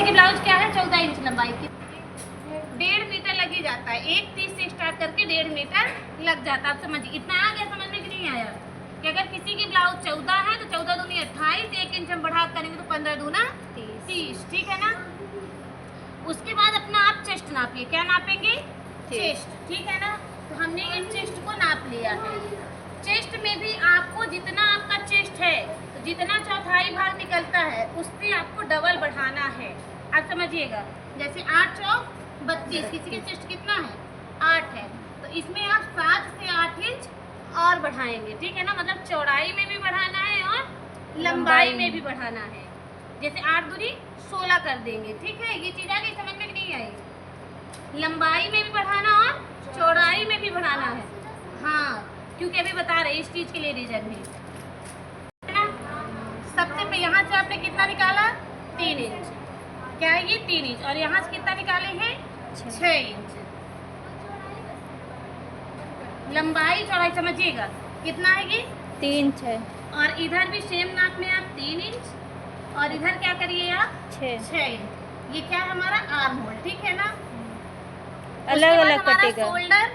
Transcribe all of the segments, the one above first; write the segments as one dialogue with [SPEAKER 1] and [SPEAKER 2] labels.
[SPEAKER 1] किसी की ब्लाउज क्या है 14 इंच लंबाई की, 1.5 मीटर लग ही जाता है। 1.30 से स्टार्ट करके 1.5 मीटर लग जाता है। आप समझिए, इतना आ गया समझ में कि नहीं आया? कि अगर किसी की ब्लाउज 14 है तो 14 दूनी 28, 1 इंच हम बढ़ा करेंगे तो 15 दूना 30। ठीक है ना। उसके बाद अपना आप चेस्ट नापिए। क्या नापेंगे? चेस्ट। ठीक है ना। तो हमने ये चेस्ट को नाप लिया है। चेस्ट में भी आपको जितना आपका चेस्ट है तो जितना चौथाई भाग निकलता है उससे आपको डबल बढ़ाना है। आप समझिएगा, जैसे 8 चौक 32, किसी के चेस्ट कितना है 8 है, तो इसमें आप 7 से 8 इंच और बढ़ाएंगे। ठीक है ना। मतलब चौड़ाई में भी बढ़ाना है और लंबाई में भी बढ़ाना है। जैसे 8 दूनी 16 कर देंगे। ठीक है। ये चीज़ आ गई समझ में कि नहीं आई? लंबाई में भी बढ़ाना और चौड़ाई में भी बढ़ाना है। हाँ, क्योंकि अभी बता रहे इस चीज़ के लिए रीजन है ना। सबसे पे यहाँ से आपने कितना निकाला 3 इंच। क्या है ये 3 इंच। और यहाँ से कितना निकाले हैं 6 इंच। लंबाई चौड़ाई समझिएगा कितना है ये
[SPEAKER 2] 3 6।
[SPEAKER 1] और इधर भी सेम नाप में आप 3 इंच और इधर क्या करिए आप 6 इंच। ये क्या है हमारा आर्म होल। ठीक है ना।
[SPEAKER 2] अलग अलग कटेगा।
[SPEAKER 1] शोल्डर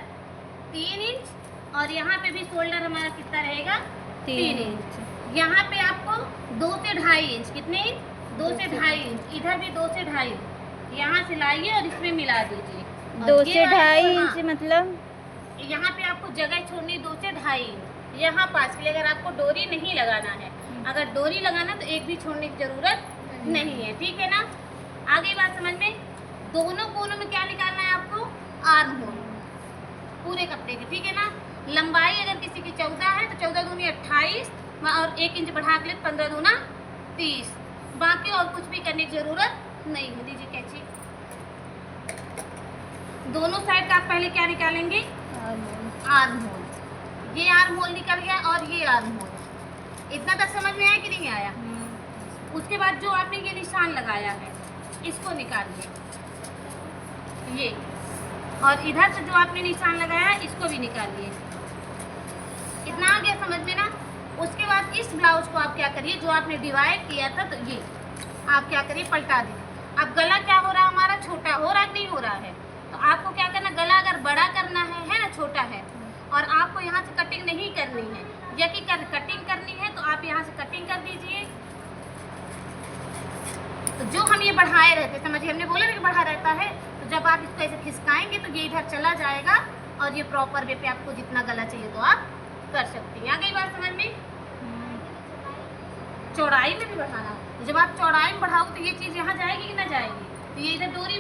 [SPEAKER 1] 3 इंच और यहाँ पे भी शोल्डर हमारा कितना रहेगा 3 इंच। यहाँ पे आपको 2 से 2.5 इंच। कितने इंच? 2 से 2.5 इंच। इधर भी 2 से 2.5 इंच। यहाँ से लाइए और इसमें मिला दीजिए।
[SPEAKER 2] 2 से 2.5 इंच मतलब
[SPEAKER 1] यहाँ पे आपको जगह छोड़नी 2 से 2.5 इंच। यहाँ पास के लिए अगर आपको डोरी नहीं लगाना है, अगर डोरी लगाना तो एक भी छोड़ने की जरूरत नहीं है। ठीक है ना। आगे बात समझ में। दोनों कोनों में क्या निकालना है आपको? आर्म होल पूरे कपड़े के। ठीक है ना। लंबाई अगर किसी की 14 है तो 14 दूनी 28 और 1 इंच बढ़ा के 15 दूना 30। बाकी और कुछ भी करने की जरूरत नहीं है। दीजिए कैची। दोनों साइड का आप पहले क्या निकालेंगे? Arm hole. ये आर्म होल निकल गया और ये आर्म होल। इतना तक समझ में आया कि नहीं आया? उसके बाद जो आपने ये निशान लगाया है इसको निकालिए, ये, और इधर से जो आपने निशान लगाया है इसको भी निकालिए। इतना आ गया समझ में ना। उसके बाद इस ब्लाउज को आप क्या करिए, जो आपने डिवाइड किया था तो ये आप क्या करिए पलटा दीजिए। अब गला क्या हो रहा है हमारा? छोटा हो रहा है नहीं हो रहा है? तो आपको क्या करना, गला अगर बड़ा करना है ना, छोटा है और आपको यहाँ से कटिंग नहीं करनी है या कि कटिंग करनी है तो आप यहाँ से कटिंग कर दीजिए। तो जो हम ये बढ़ाए रहते, समझिए हमने बोला ना कि बढ़ा रहता है, तो जब आप इसको ऐसे खिसकाएंगे तो ये इधर चला जाएगा और ये प्रॉपर वे पे आपको जितना गला चाहिए तो आप कर सकती हैं। आ गई बात समझ में? चौड़ाई में भी बढ़ाना, तो जब आप चौड़ाई में बढ़ाओगे तो ये चीज़ यहाँ जाएगी कि ना जाएगी? तो ये इधर डोरी